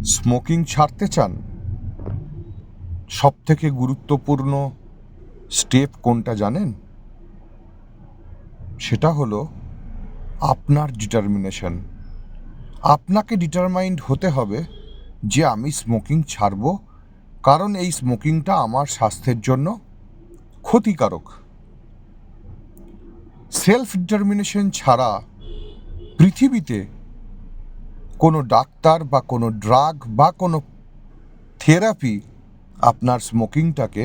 Smoking ছাড়তে চান? সবথেকে গুরুত্বপূর্ণ স্টেপ কোনটা জানেন? সেটা হলো আপনার ডিটারমিনেশন। আপনাকে ডিটারমাইন্ড হতে হবে যে আমি স্মোকিং ছাড়ব, কারণ এই স্মোকিংটা আমার স্বাস্থ্যের জন্য ক্ষতিকারক। সেলফ ডিটারমিনেশন ছাড়া পৃথিবীতে কোনো ডাক্তার বা কোনো ড্রাগ বা কোনো থেরাপি আপনার স্মোকিংটাকে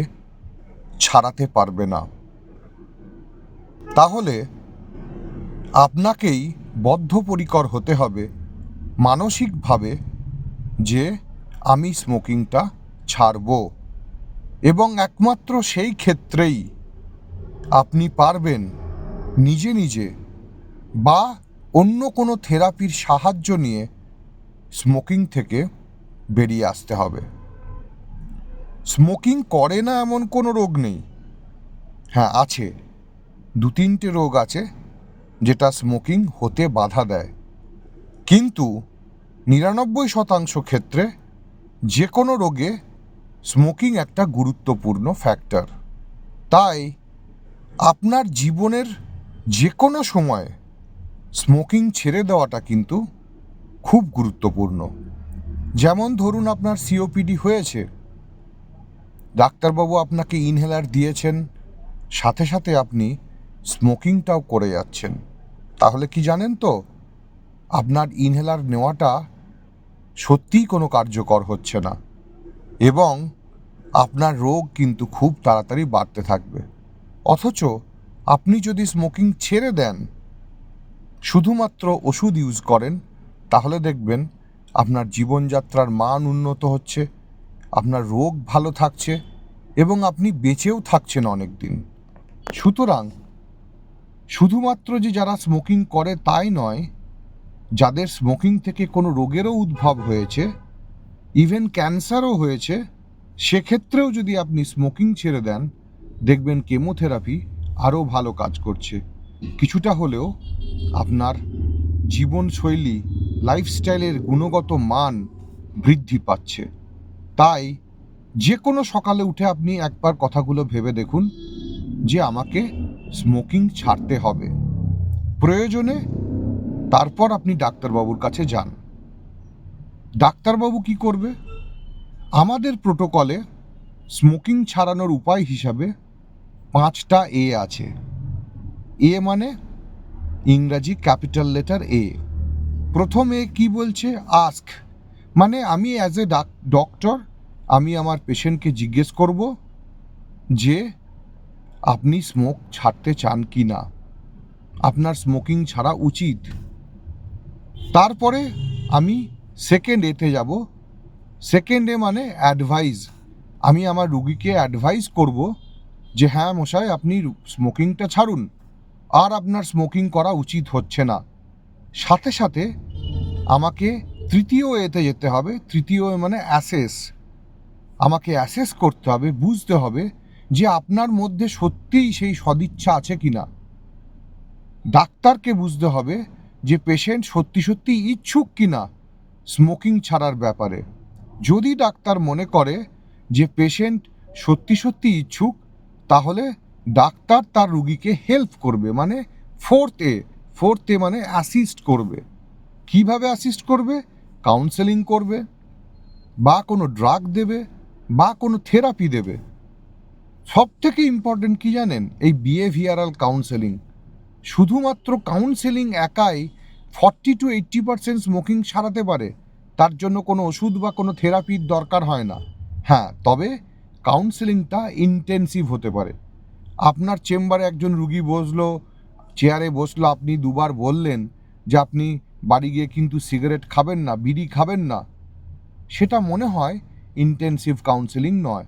ছাড়াতে পারবে না। তাহলে আপনাকেই বদ্ধপরিকর হতে হবে মানসিকভাবে যে আমি স্মোকিংটা ছাড়ব, এবং একমাত্র সেই ক্ষেত্রেই আপনি পারবেন নিজে নিজে বা অন্য কোনো থেরাপির সাহায্য নিয়ে স্মোকিং থেকে বেরিয়ে আসতে হবে। স্মোকিং করে না এমন কোনো রোগ নেই। হ্যাঁ, আছে, 2-3টে রোগ আছে যেটা স্মোকিং হতে বাধা দেয়, কিন্তু 99% ক্ষেত্রে যে কোনো রোগে স্মোকিং একটা গুরুত্বপূর্ণ ফ্যাক্টর। তাই আপনার জীবনের যে কোনো সময় স্মোকিং ছেড়ে দেওয়াটা কিন্তু খুব গুরুত্বপূর্ণ। যেমন ধরুন আপনার সিওপিডি হয়েছে, ডাক্তারবাবু আপনাকে ইনহেলার দিয়েছেন, সাথে সাথে আপনি স্মোকিংটাও করে যাচ্ছেন, তাহলে কি জানেন তো আপনার ইনহেলার নেওয়াটা সত্যিই কোনো কার্যকর হচ্ছে না, এবং আপনার রোগ কিন্তু খুব তাড়াতাড়ি বাড়তে থাকবে। অথচ আপনি যদি স্মোকিং ছেড়ে দেন, শুধুমাত্র ওষুধ ইউজ করেন, তাহলে দেখবেন আপনার জীবনযাত্রার মান উন্নত হচ্ছে, আপনার রোগ ভালো থাকছে, এবং আপনি বেঁচেও থাকছেন অনেক দিন। সুতরাং শুধুমাত্র যে যারা স্মোকিং করে তাই নয়, যাদের স্মোকিং থেকে কোনো রোগেরও উদ্ভব হয়েছে, ইভেন ক্যান্সারও হয়েছে, সেক্ষেত্রেও যদি আপনি স্মোকিং ছেড়ে দেন, দেখবেন কেমোথেরাপি আরও ভালো কাজ করছে, কিছুটা হলেও আপনার জীবনশৈলী, লাইফস্টাইলের গুণগত মান বৃদ্ধি পাচ্ছে। তাই যে কোনো সকালে উঠে আপনি একবার কথাগুলো ভেবে দেখুন যে আমাকে স্মোকিং ছাড়তে হবে। প্রয়োজনে তারপর আপনি ডাক্তারবাবুর কাছে যান। ডাক্তারবাবু কি করবে? আমাদের প্রোটোকলে স্মোকিং ছাড়ানোর উপায় হিসাবে 5টা এ আছে। এ মানে ইংরাজি ক্যাপিটাল লেটার এ। প্রথম এ কি বলছে? আস্ক, মানে আমি অ্যাজ এ ডক্টর আমি আমার পেশেন্টকে জিজ্ঞেস করব যে আপনি স্মোক ছাড়তে চান কি না, আপনার স্মোকিং ছাড়া উচিত। তারপরে আমি সেকেন্ড এতে যাব। সেকেন্ড এ মানে অ্যাডভাইস, আমি আমার রুগীকে অ্যাডভাইস করব যে হ্যাঁ মশাই, আপনি স্মোকিংটা ছাড়ুন, আর আপনার স্মোকিং করা উচিত হচ্ছে না। সাথে সাথে আমাকে তৃতীয় এতে যেতে হবে। তৃতীয় এ মানে অ্যাসেস, আমাকে অ্যাসেস করতে হবে, বুঝতে হবে যে আপনার মধ্যে সত্যিই সেই সদিচ্ছা আছে কি না। ডাক্তারকে বুঝতে হবে যে পেশেন্ট সত্যি সত্যি ইচ্ছুক কি না স্মোকিং ছাড়ার ব্যাপারে। যদি ডাক্তার মনে করে যে পেশেন্ট সত্যি সত্যি ইচ্ছুক, তাহলে ডাক্তার তার রুগীকে হেল্প করবে, মানে ফোর্থ এ মানে অ্যাসিস্ট করবে। কিভাবে অ্যাসিস্ট করবে? কাউন্সেলিং করবে, বা কোনো ড্রাগ দেবে, বা কোনো থেরাপি দেবে। সব থেকে ইম্পর্টেন্ট কি জানেন? এই বিহেভিয়ারাল কাউন্সেলিং। শুধুমাত্র কাউন্সেলিং একাই 40-80% স্মোকিং সারাতে পারে, তার জন্য কোনো ওষুধ বা কোনো থেরাপির দরকার হয় না। হ্যাঁ, তবে কাউন্সেলিংটা ইন্টেন্সিভ হতে পারে। আপনার চেম্বারে একজন রুগী বসলো, চেয়ারে বসলো, আপনি দুবার বললেন যে আপনি বাড়ি গিয়ে কিন্তু সিগারেট খাবেন না, বিড়ি খাবেন না, সেটা মনে হয় ইন্টেন্সিভ কাউন্সেলিং নয়।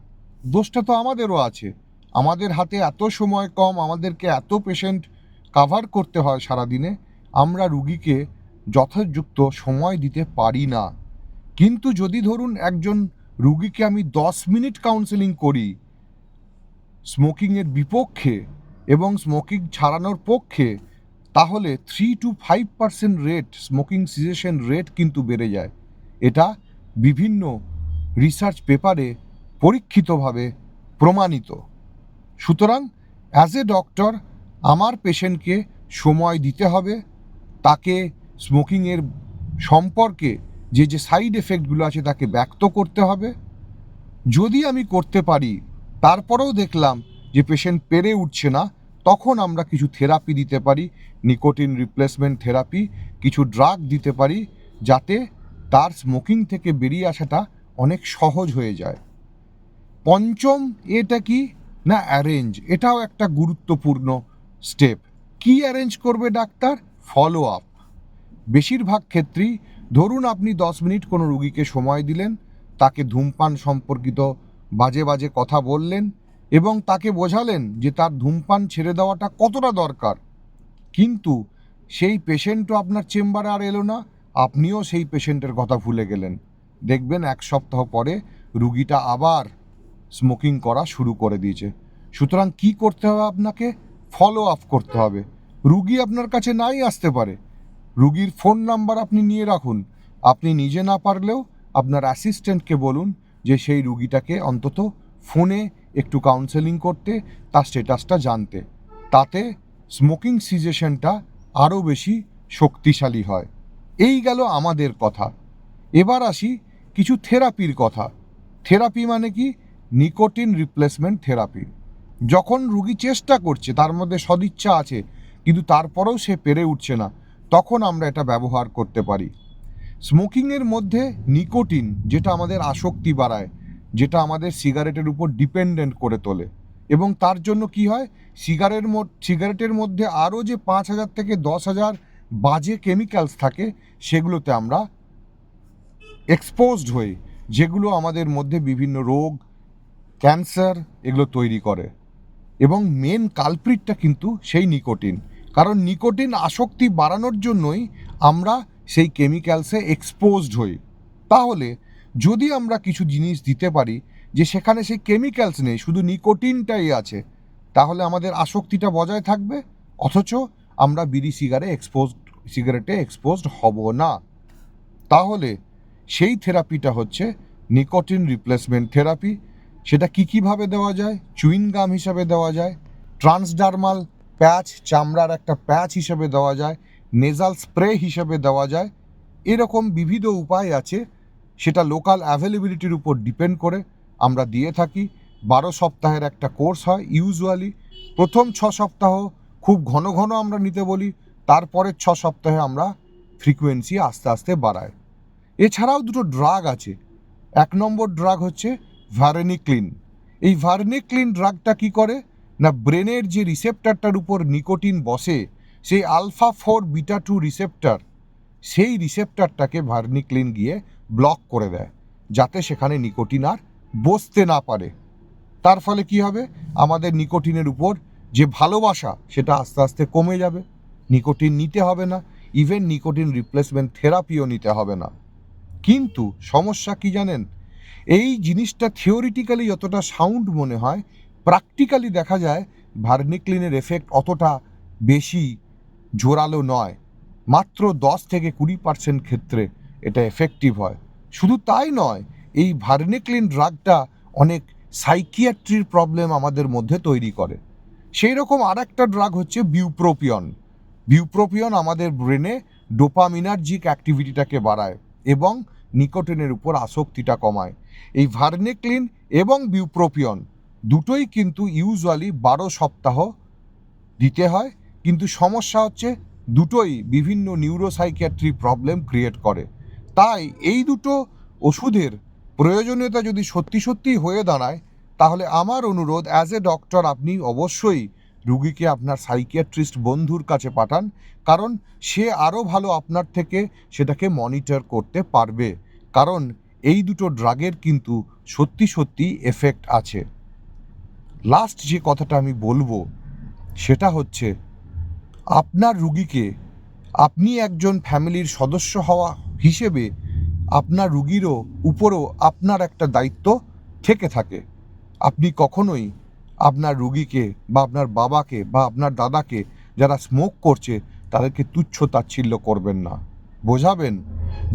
দোষটা তো আমাদেরও আছে, আমাদের হাতে এত সময় কম, আমাদেরকে এত পেশেন্ট কাভার করতে হয় সারাদিনে, আমরা রুগীকে যথাযুক্ত সময় দিতে পারি না। কিন্তু যদি ধরুন একজন রুগীকে আমি 10 মিনিট কাউন্সেলিং করি স্মোকিংয়ের বিপক্ষে এবং স্মোকিং ছাড়ানোর পক্ষে, তাহলে 3-5% রেট, স্মোকিং সিজেশন রেট কিন্তু বেড়ে যায়। এটা বিভিন্ন রিসার্চ পেপারে পরীক্ষিতভাবে প্রমাণিত। সুতরাং অ্যাজ এ ডক্টর আমার পেশেন্টকে সময় দিতে হবে, তাকে স্মোকিংয়ের সম্পর্কে যে যে সাইড এফেক্টগুলো আছে তাকে ব্যক্ত করতে হবে। যদি আমি করতে পারি, তারপরেও দেখলাম যে পেশেন্ট পেরে উঠছে না, তখন আমরা কিছু থেরাপি দিতে পারি, নিকোটিন রিপ্লেসমেন্ট থেরাপি, কিছু ড্রাগ দিতে পারি, যাতে তার স্মোকিং থেকে বেরিয়ে আসাটা অনেক সহজ হয়ে যায়। পঞ্চম এটা কি না অ্যারেঞ্জ, এটাও একটা গুরুত্বপূর্ণ স্টেপ। কি অ্যারেঞ্জ করবে ডাক্তার? Follow up. বেশিরভাগ ক্ষেত্রেই ধরুন আপনি 10 মিনিট কোনো রুগীকে সময় দিলেন, তাকে ধূমপান সম্পর্কিত বাজে বাজে কথা বললেন এবং তাকে বোঝালেন যে তার ধূমপান ছেড়ে দেওয়াটা কতটা দরকার, কিন্তু সেই পেশেন্টও আপনার চেম্বারে আর এলো না, আপনিও সেই পেশেন্টের কথা ভুলে গেলেন। দেখবেন 1 সপ্তাহ পরে রুগীটা আবার স্মোকিং করা শুরু করে দিয়েছে। সুতরাং কি করতে হবে? আপনাকে ফলো আপ করতে হবে। রুগী আপনার কাছে নাই আসতে পারে, রুগীর ফোন নাম্বার আপনি নিয়ে রাখুন। আপনি নিজে না পারলেও আপনার অ্যাসিস্ট্যান্টকে বলুন যে সেই রুগীটাকে অন্তত ফোনে একটু কাউন্সেলিং করতে, তার স্টেটাসটা জানতে। তাতে স্মোকিং সিজেশনটা আরও বেশি শক্তিশালী হয়। এই গেল আমাদের কথা। এবার আসি কিছু থেরাপির কথা। থেরাপি মানে কি? Nicotine replacement therapy. যখন রুগী চেষ্টা করছে, তার মধ্যে সদিচ্ছা আছে, কিন্তু তারপরেও সে পেরে উঠছে না, তখন আমরা এটা ব্যবহার করতে পারি। স্মোকিংয়ের মধ্যে নিকোটিন, যেটা আমাদের আসক্তি বাড়ায়, যেটা আমাদের সিগারেটের উপর ডিপেন্ডেন্ট করে তোলে, এবং তার জন্য কি হয়, সিগারেটের মধ্যে আরও যে 5,000 থেকে 10,000 বাজে কেমিক্যালস থাকে, সেগুলোতে আমরা এক্সপোজড হই, যেগুলো আমাদের মধ্যে বিভিন্ন রোগ, ক্যান্সার এগুলো তৈরি করে। এবং মেন কালপ্রিটটা কিন্তু সেই নিকোটিন, কারণ নিকোটিন আসক্তি বাড়ানোর জন্যই আমরা সেই কেমিক্যালসে এক্সপোজড হই। তাহলে যদি আমরা কিছু জিনিস দিতে পারি যে সেখানে সেই কেমিক্যালস নেই, শুধু নিকোটিনটাই আছে, তাহলে আমাদের আসক্তিটা বজায় থাকবে, অথচ আমরা বিড়ি সিগারেটে এক্সপোজড হব না। তাহলে সেই থেরাপিটা হচ্ছে নিকোটিন রিপ্লেসমেন্ট থেরাপি। সেটা কীভাবে দেওয়া যায়? চুইং গাম হিসাবে দেওয়া যায়, ট্রান্সডার্মাল প্যাচ, চামড়ার একটা প্যাচ হিসেবে দেওয়া যায়, নেজাল স্প্রে হিসেবে দেওয়া যায়। এরকম বিবিধ উপায় আছে, সেটা লোকাল অ্যাভেলেবিলিটির উপর ডিপেন্ড করে আমরা দিয়ে থাকি। 12 সপ্তাহের একটা কোর্স হয় ইউজুয়ালি। প্রথম 6 সপ্তাহ খুব ঘন ঘন আমরা নিতে বলি, তারপরের 6 সপ্তাহে আমরা ফ্রিকোয়েন্সি আস্তে আস্তে বাড়াই। এছাড়াও দুটো ড্রাগ আছে। 1 নম্বর ড্রাগ হচ্ছে ভারেনিক্লিন। এই ভারেনিক্লিন ড্রাগটা কি করে না, ব্রেনের যে রিসেপ্টরটার উপর নিকোটিন বসে, সেই আলফা 4 বিটা 2 রিসেপ্টর, সেই রিসেপ্টরটাকে ভারেনিক্লিন গিয়ে ব্লক করে দেয়, যাতে সেখানে নিকোটিন আর বসতে না পারে। তার ফলে কি হবে, আমাদের নিকোটিনের উপর যে ভালোবাসা সেটা আস্তে আস্তে কমে যাবে, নিকোটিন নিতে হবে না, ইভেন নিকোটিন রিপ্লেসমেন্ট থেরাপিও নিতে হবে না। কিন্তু সমস্যা কি জানেন, এই জিনিসটা থিওরিটিক্যালি যতটা সাউন্ড মনে হয়, প্র্যাকটিক্যালি দেখা যায় ভার্নিক্লিনের এফেক্ট অতটা বেশি জোরালো নয়। মাত্র 10 থেকে 20% ক্ষেত্রে এটা এফেক্টিভ হয়। শুধু তাই নয়, এই ভার্নিক্লিন ড্রাগটা অনেক সাইকিয়াট্রির প্রবলেম আমাদের মধ্যে তৈরি করে। সেই রকম আর একটা ড্রাগ হচ্ছে বিউপ্রোপিয়ন। বিউপ্রোপিয়ন আমাদের ব্রেনে ডোপামিনার্জিক অ্যাক্টিভিটিটাকে বাড়ায় এবং নিকোটিনের উপর আসক্তিটা কমায়। এই ভার্নিক্লিন এবং বিউপ্রোপিয়ন দুটোই কিন্তু ইউজুয়ালি 12 সপ্তাহ দিতে হয়, কিন্তু সমস্যা হচ্ছে দুটোই বিভিন্ন নিউরোসাইকিয়াট্রি প্রবলেম ক্রিয়েট করে। তাই এই দুটো ওষুধের প্রয়োজনীয়তা যদি সত্যি সত্যিই হয়ে দাঁড়ায়, তাহলে আমার অনুরোধ অ্যাজ এ ডক্টর আপনি অবশ্যই রুগীকে আপনার সাইকিয়াট্রিস্ট বন্ধুর কাছে পাঠান, কারণ সে আরও ভালো আপনার থেকে সেটাকে মনিটর করতে পারবে, কারণ এই দুটো ড্রাগের কিন্তু সত্যি সত্যি এফেক্ট আছে। লাস্ট যে কথাটা আমি বলবো সেটা হচ্ছে, আপনার রুগীকে, আপনি একজন ফ্যামিলির সদস্য হওয়া হিসেবে আপনার রুগীরও উপরও আপনার একটা দায়িত্ব থেকে থাকে। আপনি কখনোই আপনার রুগীকে বা আপনার বাবাকে বা আপনার দাদাকে যারা স্মোক করছে তাদেরকে তুচ্ছ তাচ্ছিল্য করবেন না। বোঝাবেন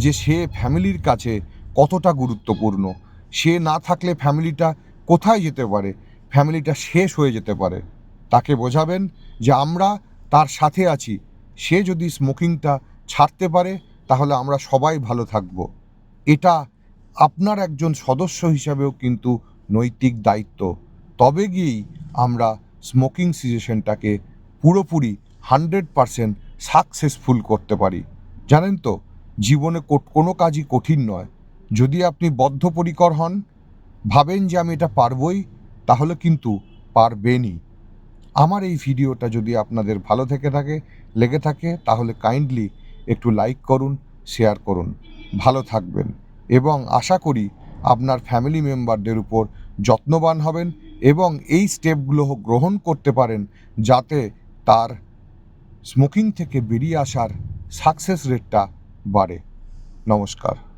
যে সে ফ্যামিলির কাছে কতটা গুরুত্বপূর্ণ। সে না থাকলে ফ্যামিলিটা কোথায় যেতে পারে, ফ্যামিলিটা শেষ হয়ে যেতে পারে। তাকে বোঝাবেন যে আমরা তার সাথে আছি। সে যদি স্মোকিংটা ছাড়তে পারে তাহলে আমরা সবাই ভালো থাকব। এটা আপনার একজন সদস্য হিসাবেও কিন্তু নৈতিক দায়িত্ব। তবে গিয়েই আমরা স্মোকিং সিজেশনটাকে পুরোপুরি 100% সাকসেসফুল করতে পারি। জানেন তো, জীবনে কোনো কাজই কঠিন নয়। যদি আপনি বদ্ধপরিকর হন, ভাবেন যে আমি এটা পারবই, তাহলে কিন্তু পারবেনই। আমার এই ভিডিওটা যদি আপনাদের ভালো লেগে থাকে তাহলে কাইন্ডলি একটু লাইক করুন, শেয়ার করুন। ভালো থাকবেন এবং আশা করি আপনার ফ্যামিলি মেম্বারদের উপর যত্নবান হবেন এবং এই স্টেপগুলো গ্রহণ করতে পারেন যাতে তার স্মোকিং থেকে বেরিয়ে আসার সাকসেস রেটটা বাড়ে। নমস্কার।